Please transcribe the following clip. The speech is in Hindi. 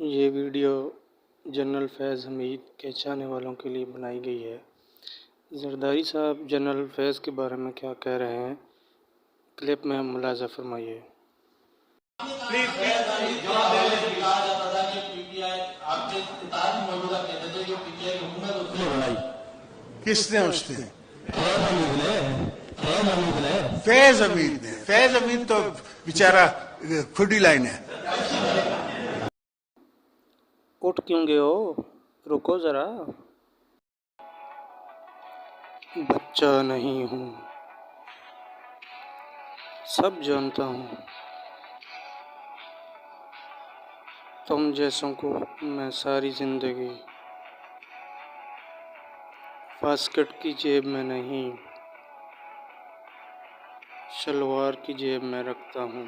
ये वीडियो जनरल फैज़ हमीद के चाहने वालों के लिए बनाई गई है। जरदारी साहब जनरल फैज़ के बारे में क्या कह रहे हैं, क्लिप में मुलाज़ा फरमाइए। किसने उसने? फैज़ हमीद ने। फैज़ हमीद तो बेचारा खुदी लाइन है। उठ क्यों गए हो, रुको ज़रा। बच्चा नहीं हूँ, सब जानता हूँ। तुम जैसों को मैं सारी ज़िंदगी बास्केट की जेब में नहीं, शलवार की जेब में रखता हूँ।